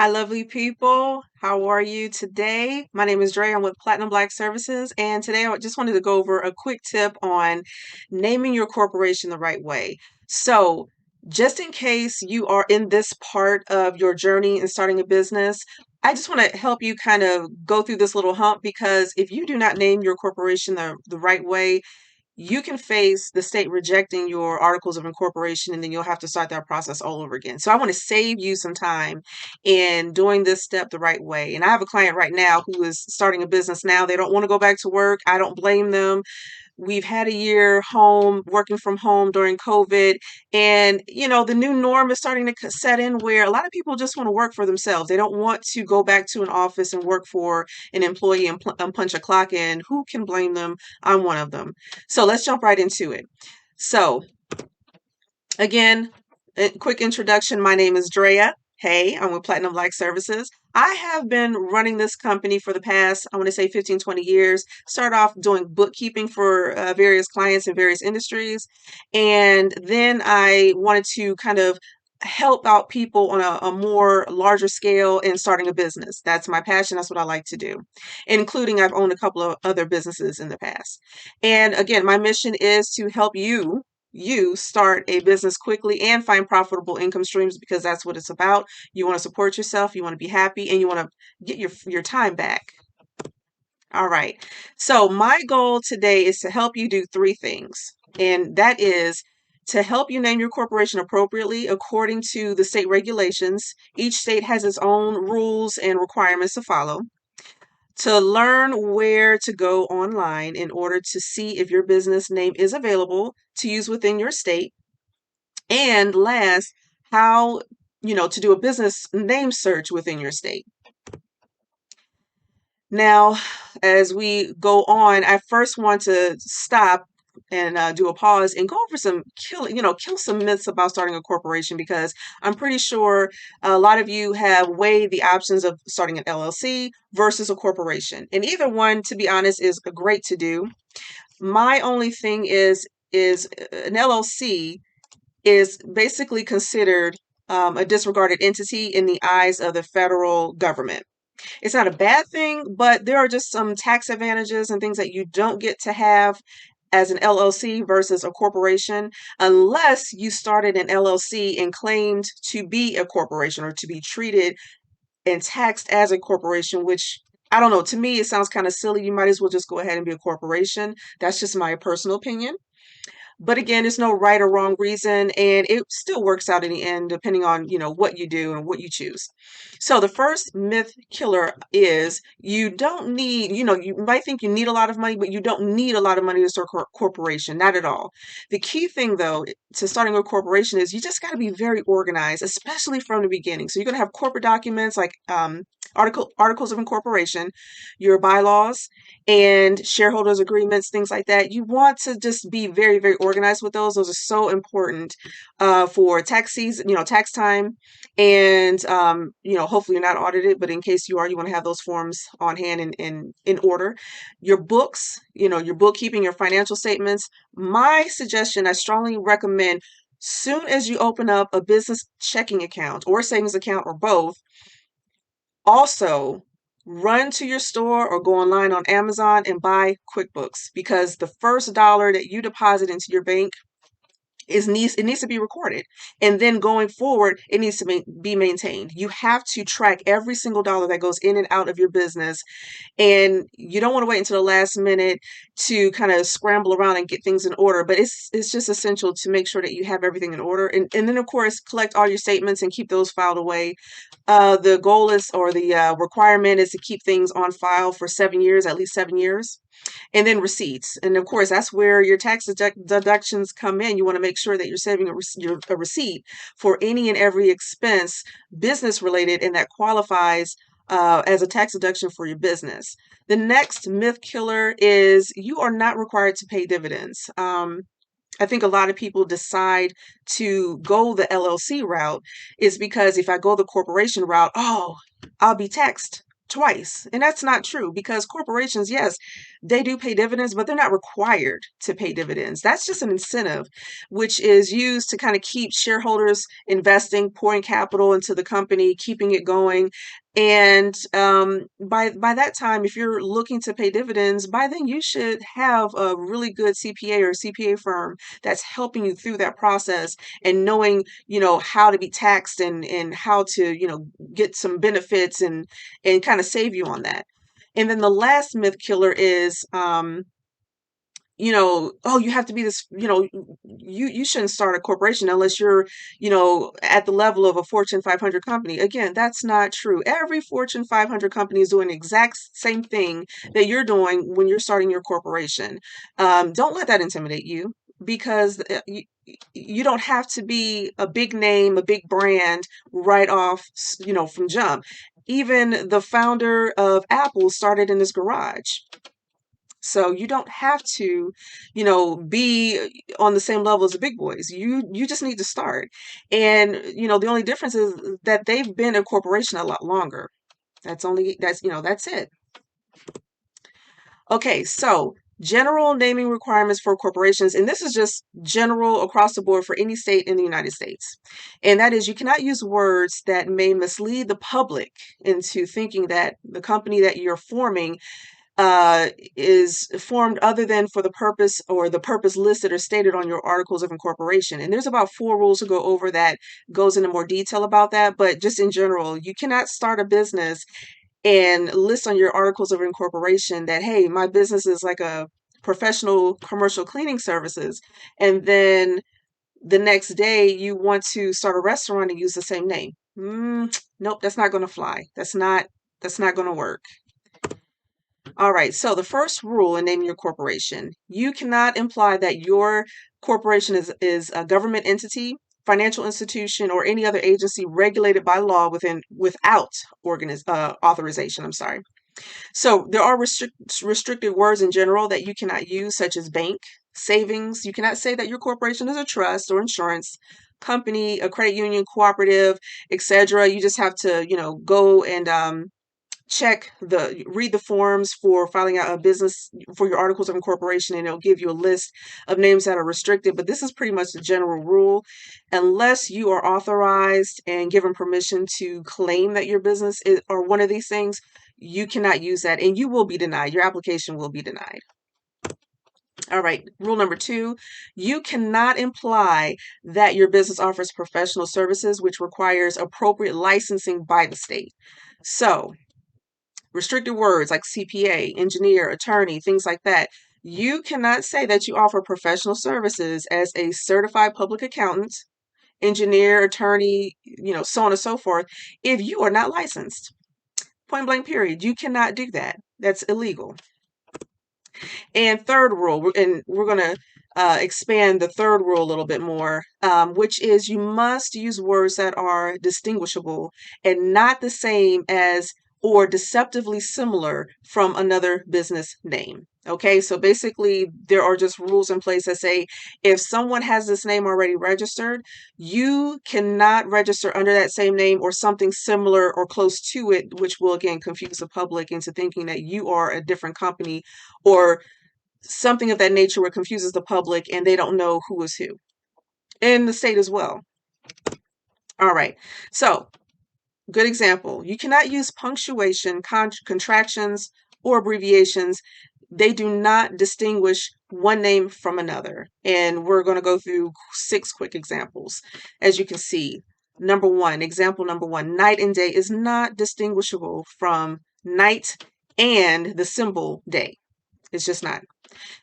Hi, lovely people. How are you today? My name is Dreya. I'm with Platinum Black Services, and today I just wanted to go over a quick tip on naming your corporation the right way. So, just in case you are in this part of your journey in starting a business, I just want to help you kind of go through this little hump because if you do not name your corporation the right way, you can face the state rejecting your articles of incorporation and then you'll have to start that process all over again. So I want to save you some time in doing this step the right way. And I have a client right now who is starting a business now. They don't want to go back to work. I don't blame them. We've had a year home, working from home during COVID. And, the new norm is starting to set in where a lot of people just want to work for themselves. They don't want to go back to an office and work for an employee and punch a clock in. Who can blame them? I'm one of them. So let's jump right into it. So, again, a quick introduction. My name is Dreya. Hey, I'm with Platinum Black Services. I have been running this company for the past, I want to say 15, 20 years. Started off doing bookkeeping for various clients in various industries. And then I wanted to kind of help out people on a more larger scale in starting a business. That's my passion. That's what I like to do, including I've owned a couple of other businesses in the past. And again, my mission is to help you start a business quickly and find profitable income streams because that's what it's about. You want to support yourself, you want to be happy, and you want to get your time back. All right. So my goal today is to help you do three things. And that is to help you name your corporation appropriately according to the state regulations. Each state has its own rules and requirements to follow. To learn where to go online in order to see if your business name is available to use within your state. And last, how, to do a business name search within your state. Now, as we go on, I first want to stop and do a pause and go over kill some myths about starting a corporation because I'm pretty sure a lot of you have weighed the options of starting an LLC versus a corporation. And either one, to be honest, is great to do. My only thing is an LLC is basically considered a disregarded entity in the eyes of the federal government. It's not a bad thing, but there are just some tax advantages and things that you don't get to have as an LLC versus a corporation unless you started an LLC and claimed to be a corporation or to be treated and taxed as a corporation, which I don't know. To me, it sounds kind of silly. You might as well just go ahead and be a corporation. That's just my personal opinion. But again, there's no right or wrong reason, and it still works out in the end, depending on, what you do and what you choose. So the first myth killer is you don't need, you might think you need a lot of money, but you don't need a lot of money to start a corporation. Not at all. The key thing, though, to starting a corporation is you just got to be very organized, especially from the beginning. So you're going to have corporate documents like articles of incorporation, your bylaws, and shareholders agreements, things like that. You want to just be very, very organized with those. Those are so important for tax season, tax time. And, hopefully you're not audited, but in case you are, you want to have those forms on hand and in order. Your books, your bookkeeping, your financial statements. My suggestion, I strongly recommend soon as you open up a business checking account or savings account or both, also run to your store or go online on Amazon and buy QuickBooks because the first dollar that you deposit into your bank it needs to be recorded, and then going forward it needs to be maintained. You have to track every single dollar that goes in and out of your business, and you don't want to wait until the last minute to kind of scramble around and get things in order, but it's just essential to make sure that you have everything in order, and then of course collect all your statements and keep those filed away. The goal is, or the requirement is to keep things on file for 7 years, at least 7 years. And then receipts. And of course, that's where your tax deductions come in. You want to make sure that you're saving a receipt for any and every expense business related and that qualifies as a tax deduction for your business. The next myth killer is you are not required to pay dividends. I think a lot of people decide to go the LLC route is because if I go the corporation route, oh, I'll be taxed twice. And that's not true because corporations, yes, they do pay dividends, but they're not required to pay dividends. That's just an incentive, which is used to kind of keep shareholders investing, pouring capital into the company, keeping it going. And by that time, if you're looking to pay dividends, by then you should have a really good CPA or CPA firm that's helping you through that process and knowing, how to be taxed and how to, get some benefits and kind of save you on that. And then the last myth killer is, oh, you have to be this, you shouldn't start a corporation unless you're, at the level of a Fortune 500 company. Again, that's not true. Every Fortune 500 company is doing the exact same thing that you're doing when you're starting your corporation. Don't let that intimidate you because you don't have to be a big name, a big brand right off, from jump. Even the founder of Apple started in his garage. So you don't have to, be on the same level as the big boys. You just need to start. And, the only difference is that they've been a corporation a lot longer. That's it. Okay, so general naming requirements for corporations, and this is just general across the board for any state in the United States. And that is you cannot use words that may mislead the public into thinking that the company that you're forming is formed other than for the purpose or the purpose listed or stated on your articles of incorporation. And there's about 4 rules to go over that goes into more detail about that. But just in general, you cannot start a business and list on your articles of incorporation that, hey, my business is like a professional commercial cleaning services. And then the next day you want to start a restaurant and use the same name. Nope, that's not going to fly. That's not going to work. All right, so the first rule in naming your corporation, you cannot imply that your corporation is a government entity, financial institution, or any other agency regulated by law without authorization. I'm sorry. So there are restricted words in general that you cannot use, such as bank, savings. You cannot say that your corporation is a trust or insurance company, a credit union, cooperative, etc. You just have to, go and read the forms for filing out a business for your articles of incorporation, and it'll give you a list of names that are restricted. But this is pretty much the general rule. Unless you are authorized and given permission to claim that your business is or one of these things, you cannot use that and you will be denied. Your application will be denied. All right, rule number 2, you cannot imply that your business offers professional services, which requires appropriate licensing by the state. So restricted words like CPA, engineer, attorney, things like that. You cannot say that you offer professional services as a certified public accountant, engineer, attorney, so on and so forth, if you are not licensed. Point blank, period. You cannot do that. That's illegal. And third rule, and we're going to expand the third rule a little bit more, which is you must use words that are distinguishable and not the same as or deceptively similar from another business name. Okay, so basically there are just rules in place that say if someone has this name already registered, you cannot register under that same name or something similar or close to it, which will again confuse the public into thinking that you are a different company or something of that nature where it confuses the public and they don't know who is who. In the state as well. All right, so good example. You cannot use punctuation, contractions, or abbreviations. They do not distinguish one name from another. And we're going to go through 6 quick examples. As you can see, example number 1, night and day is not distinguishable from night and the symbol day. It's just not.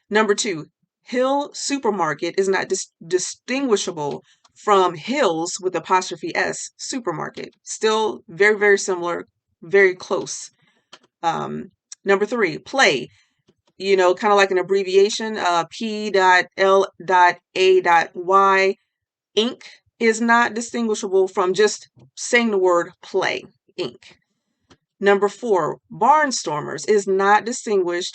Number 2, Hill Supermarket is not distinguishable from Hills with apostrophe S supermarket. Still very, very similar, very close. Number 3, play, kind of like an abbreviation, P.L.A.Y. Inc. is not distinguishable from just saying the word play, Inc. Number 4, barnstormers is not distinguishable,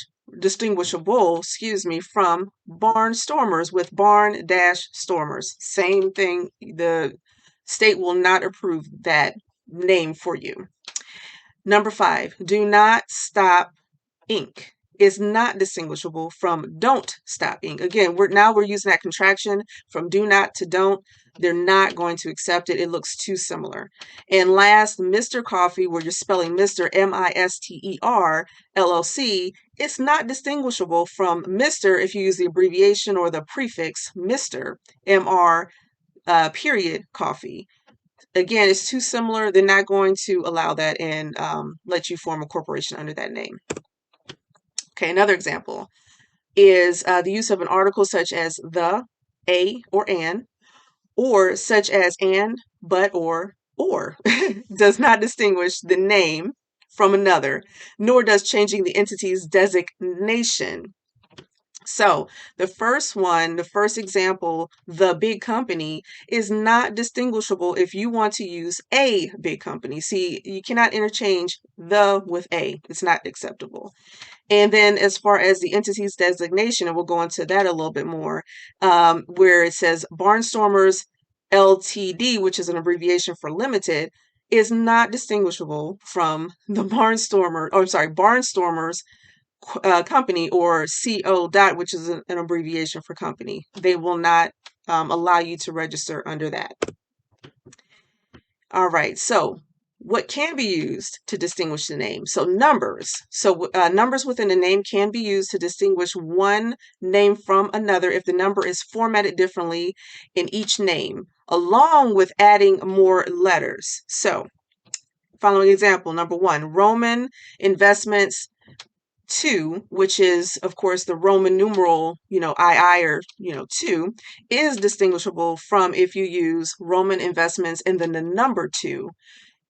from barnstormers with barn-stormers. Same thing. The state will not approve that name for you. Number 5, do not stop ink is not distinguishable from don't stop ink. Again, we're using that contraction from do not to don't. They're not going to accept it. It looks too similar. And last, Mr. Coffee, where you're spelling Mr. Mister LLC, it's not distinguishable from Mr. if you use the abbreviation or the prefix Mr. Mr. Period coffee. Again, it's too similar. They're not going to allow that and let you form a corporation under that name. Okay, another example is the use of an article such as the, a, or an, or such as and, but, or does not distinguish the name from another, nor does changing the entity's designation. So the first one, the first example, the big company, is not distinguishable if you want to use a big company. See, you cannot interchange the with a. It's not acceptable. And then as far as the entity's designation, and we'll go into that a little bit more, where it says Barnstormers LTD, which is an abbreviation for limited, is not distinguishable from the Barnstormers company, or CO dot, which is an abbreviation for company. They will not allow you to register under that. All right, so what can be used to distinguish the name? So numbers. So numbers within a name can be used to distinguish one name from another if the number is formatted differently in each name, along with adding more letters. So following example, number 1, Roman Investments 2, which is of course the Roman numeral, II, or 2, is distinguishable from if you use Roman investments and then the number 2,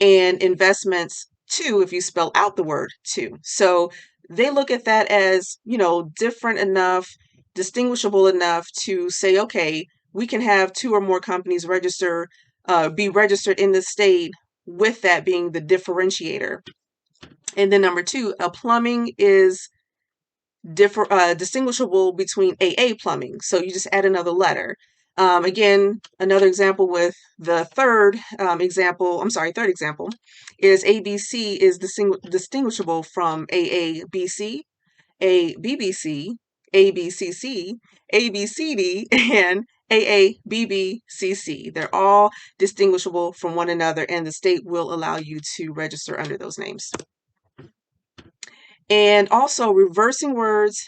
and investments 2 if you spell out the word 2. So they look at that as, different enough, distinguishable enough to say, okay, we can have 2 or more companies be registered in the state, with that being the differentiator. And then number 2, a plumbing is distinguishable between AA plumbing. So you just add another letter. Again, another example with the third example is ABC is distinguishable from AABC, ABBC, ABCC, ABCD, and AABBCC. They're all distinguishable from one another, and the state will allow you to register under those names. And also, reversing words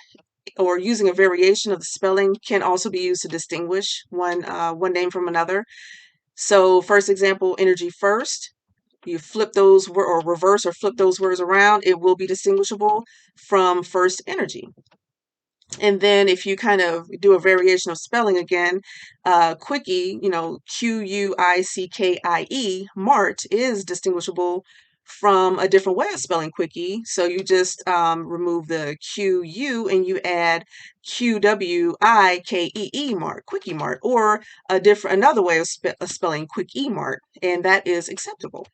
or using a variation of the spelling can also be used to distinguish one name from another. So first example, energy first. You flip those or reverse or flip those words around, it will be distinguishable from first energy. And then if you kind of do a variation of spelling again, quickie, Quickie, Mart, is distinguishable from a different way of spelling quickie. So you just remove the QU and you add QWIKEE Mart, Quickie Mart, or another way of spelling Quickie Mart, and that is acceptable.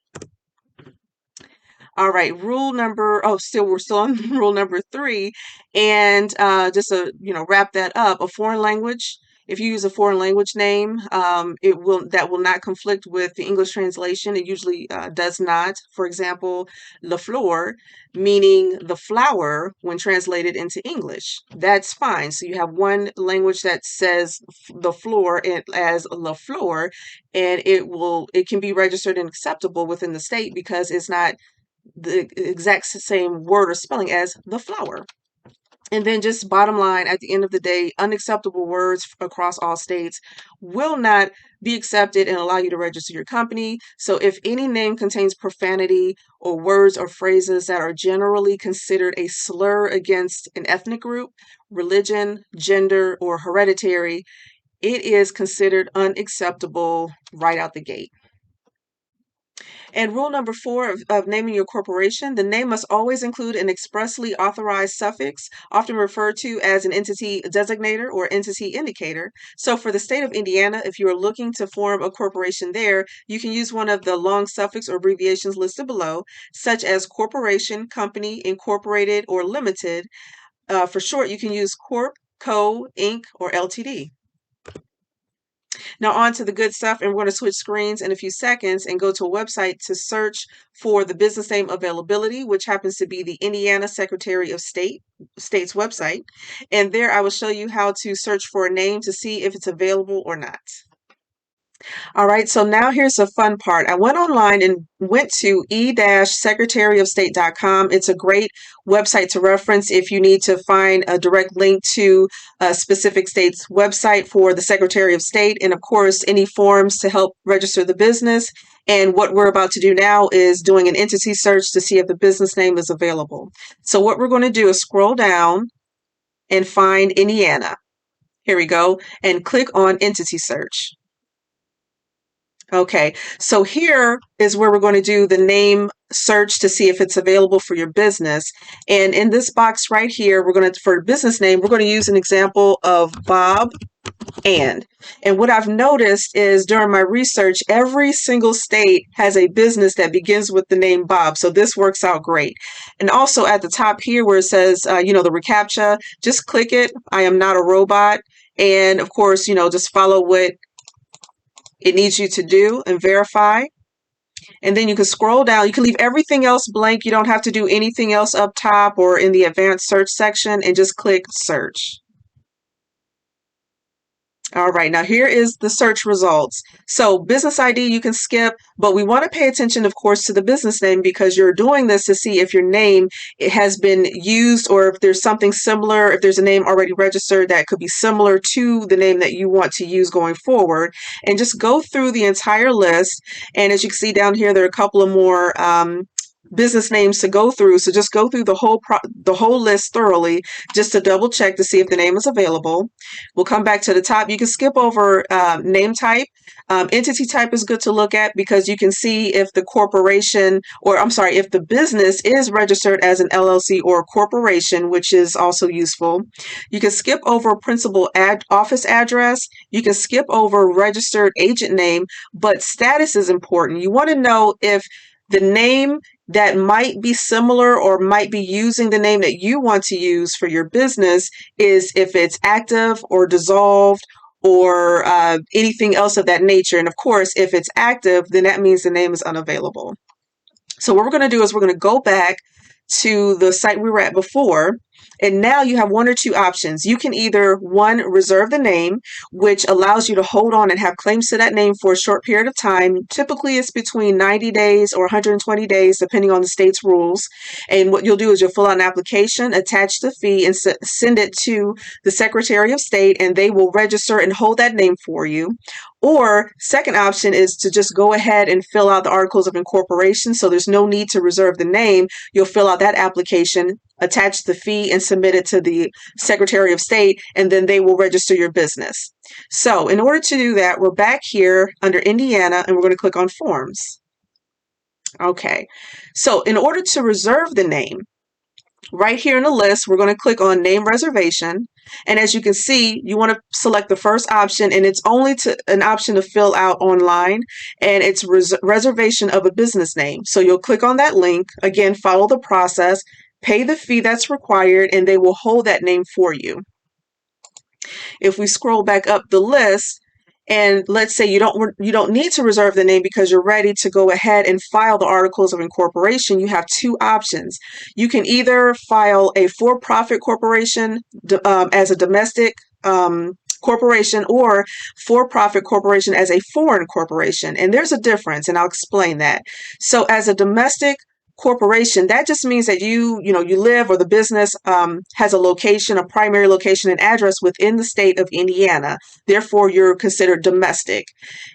All right, we're still on rule number 3, and just to wrap that up, a foreign language. If you use a foreign language name, that will not conflict with the English translation. It usually does not. For example, la flor, meaning the flower, when translated into English, that's fine. So you have one language that says the floor as la flor, and it can be registered and acceptable within the state because it's not the exact same word or spelling as the flower. And then just bottom line, at the end of the day, unacceptable words across all states will not be accepted and allow you to register your company. So if any name contains profanity or words or phrases that are generally considered a slur against an ethnic group, religion, gender, or hereditary, it is considered unacceptable right out the gate. And rule number 4 of naming your corporation, the name must always include an expressly authorized suffix, often referred to as an entity designator or entity indicator. So for the state of Indiana, if you are looking to form a corporation there, you can use one of the long suffix or abbreviations listed below, such as corporation, company, incorporated, or limited. For short, you can use Corp, Co, Inc., or Ltd. Now on to the good stuff, and we're going to switch screens in a few seconds and go to a website to search for the business name availability, which happens to be the Indiana Secretary of State's website. And there I will show you how to search for a name to see if it's available or not. All right, so now here's the fun part. I went online and went to e-secretaryofstate.com. It's a great website to reference if you need to find a direct link to a specific state's website for the Secretary of State, and of course, any forms to help register the business. And what we're about to do now is doing an entity search to see if the business name is available. So what we're going to do is scroll down and find Indiana. Here we go, and click on entity search. Okay, so here is where we're going to do the name search to see if it's available for your business. And in this box right here, we're going to, for business name, we're going to use an example of Bob and. And what I've noticed is during my research, every single state has a business that begins with the name Bob. So this works out great. And also at the top here where it says, the reCAPTCHA, just click it. I am not a robot. And of course, just follow what it needs you to do and verify. And then you can scroll down. You can leave everything else blank. You don't have to do anything else up top or in the advanced search section, and just click search. All right, now here is the search results. So business ID you can skip, but we want to pay attention, of course, to the business name because you're doing this to see if your name has been used or if there's something similar, if there's a name already registered that could be similar to the name that you want to use going forward. And just go through the entire list. And as you can see down here, there are a couple of more business names to go through. So just go through the whole list thoroughly just to double check to see if the name is available. We'll come back to the top. You can skip over name type. Entity type is good to look at because you can see if the corporation, or I'm sorry, if the business is registered as an LLC or a corporation, which is also useful. You can skip over principal office address. You can skip over registered agent name, but status is important. You want to know if the name that might be similar or might be using the name that you want to use for your business is if it's active or dissolved or anything else of that nature. And of course, if it's active, then that means the name is unavailable. So what we're going to do is we're going to go back to the site we were at before. And now you have one or two options. You can either, one, reserve the name, which allows you to hold on and have claims to that name for a short period of time. Typically, it's between 90 days or 120 days, depending on the state's rules. And what you'll do is you'll fill out an application, attach the fee, and send it to the Secretary of State, and they will register and hold that name for you. Or second option is to just go ahead and fill out the articles of incorporation. So there's no need to reserve the name. You'll fill out that application, attach the fee, and submit it to the Secretary of State, and then they will register your business. So in order to do that, we're back here under Indiana, and we're going to click on Forms. Okay, so in order to reserve the name, right here in the list, we're going to click on Name Reservation. And as you can see, you want to select the first option, and it's only an option to fill out online, and it's reservation of a business name. So you'll click on that link, again, follow the process, pay the fee that's required, and they will hold that name for you. If we scroll back up the list, and let's say you don't need to reserve the name because you're ready to go ahead and file the articles of incorporation, you have two options. You can either file a for-profit corporation as a domestic corporation or for-profit corporation as a foreign corporation. And there's a difference, and I'll explain that. So as a domestic corporation, that just means that you live, or the business has a location, a primary location and address within the state of Indiana. Therefore, you're considered domestic.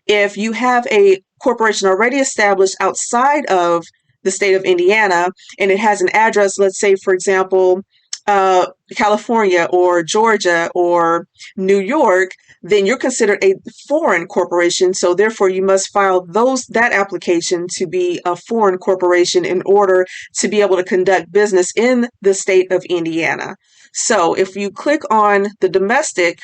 If you have a corporation already established outside of the state of Indiana and it has an address, let's say, for example, California or Georgia or New York, then you're considered a foreign corporation. So therefore you must file that application to be a foreign corporation in order to be able to conduct business in the state of Indiana. So if you click on the domestic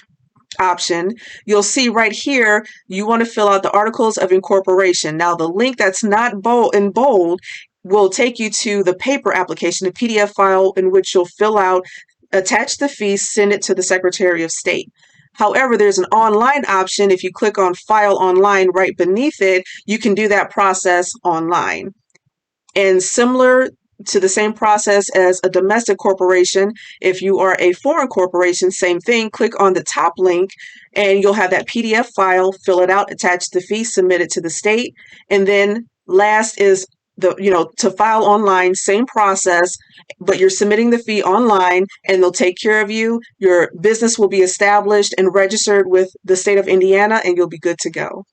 option, you'll see right here, you want to fill out the articles of incorporation. Now the link that's not in bold will take you to the paper application, a PDF file in which you'll fill out, attach the fee, send it to the Secretary of State. However, there's an online option. If you click on File Online right beneath it, you can do that process online. And similar to the same process as a domestic corporation, if you are a foreign corporation, same thing, click on the top link and you'll have that PDF file, fill it out, attach the fee, submit it to the state. And then last is to file online, same process, but you're submitting the fee online and they'll take care of you. Your business will be established and registered with the state of Indiana and you'll be good to go.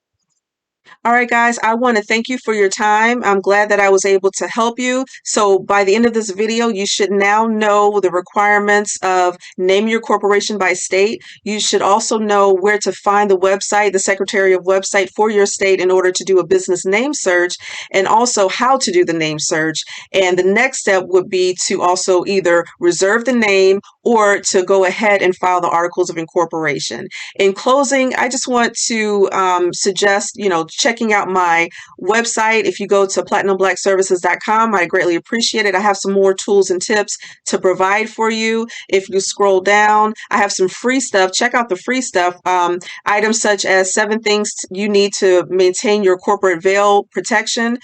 All right, guys, I want to thank you for your time. I'm glad that I was able to help you. So by the end of this video, you should now know the requirements of naming your corporation by state. You should also know where to find the website, the Secretary of website for your state in order to do a business name search, and also how to do the name search. And the next step would be to also either reserve the name or to go ahead and file the articles of incorporation. In closing, I just want to suggest, checking out my website. If you go to platinumblackservices.com, I greatly appreciate it. I have some more tools and tips to provide for you. If you scroll down, I have some free stuff. Check out the free stuff. Items such as 7 things you need to maintain your corporate veil protection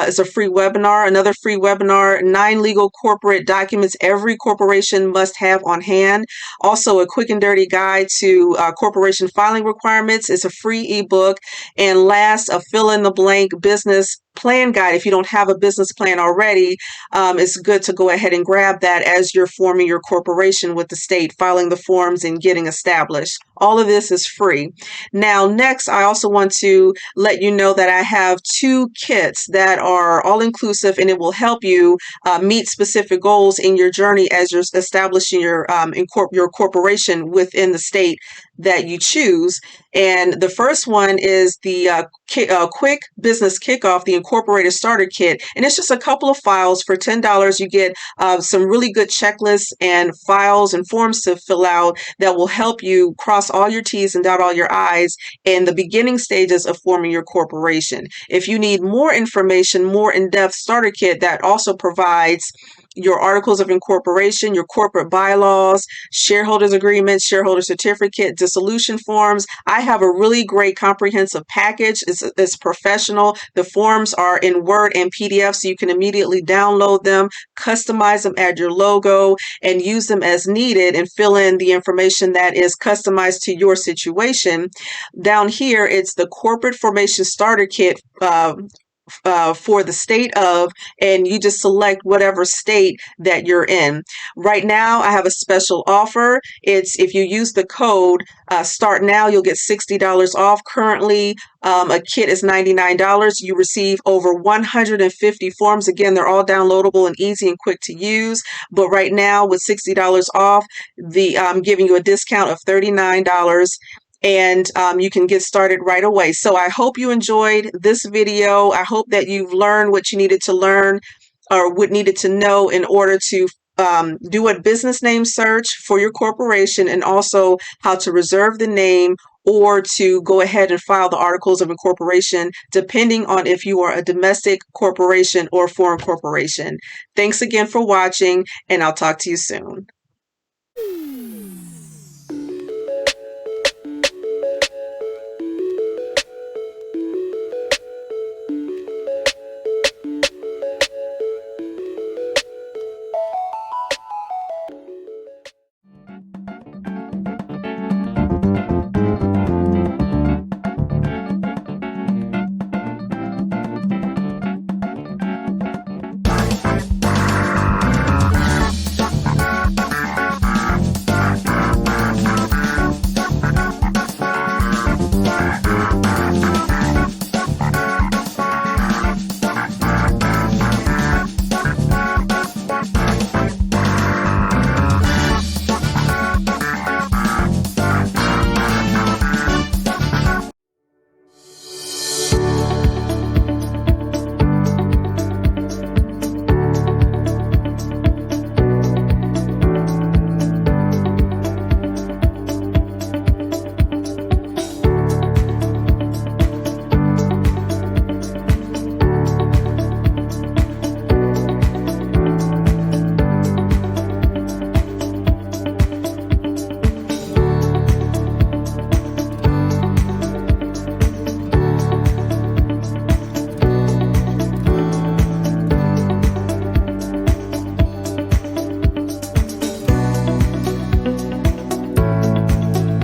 is a free webinar. Another free webinar, 9 legal corporate documents every corporation must have on hand. Also, a quick and dirty guide to corporation filing requirements is a free ebook. And last, a fill in the blank business plan guide. If you don't have a business plan already, it's good to go ahead and grab that as you're forming your corporation with the state, filing the forms and getting established. All of this is free. Now, next, I also want to let you know that I have 2 kits that are all inclusive and it will help you meet specific goals in your journey as you're establishing your corporation within the state that you choose. And the first one is the quick business kickoff, the Incorporator starter kit. And it's just a couple of files for $10. You get some really good checklists and files and forms to fill out that will help you cross all your T's and dot all your I's in the beginning stages of forming your corporation. If you need more information, more in-depth starter kit that also provides your articles of incorporation, your corporate bylaws, shareholders agreements, shareholder certificate, dissolution forms. I have a really great comprehensive package. It's professional. The forms are in Word and PDF, so you can immediately download them, customize them, add your logo, and use them as needed and fill in the information that is customized to your situation. Down here, it's the corporate formation starter kit for the state of, and you just select whatever state that you're in. Right now, I have a special offer. It's if you use the code START NOW, you'll get $60 off. Currently, a kit is $99. You receive over 150 forms. Again, they're all downloadable and easy and quick to use. But right now, with $60 off, I'm giving you a discount of $39. And you can get started right away. So I hope you enjoyed this video. I hope that you've learned what you needed to learn or what needed to know in order to do a business name search for your corporation, and also how to reserve the name or to go ahead and file the articles of incorporation, depending on if you are a domestic corporation or foreign corporation. Thanks again for watching, and I'll talk to you soon.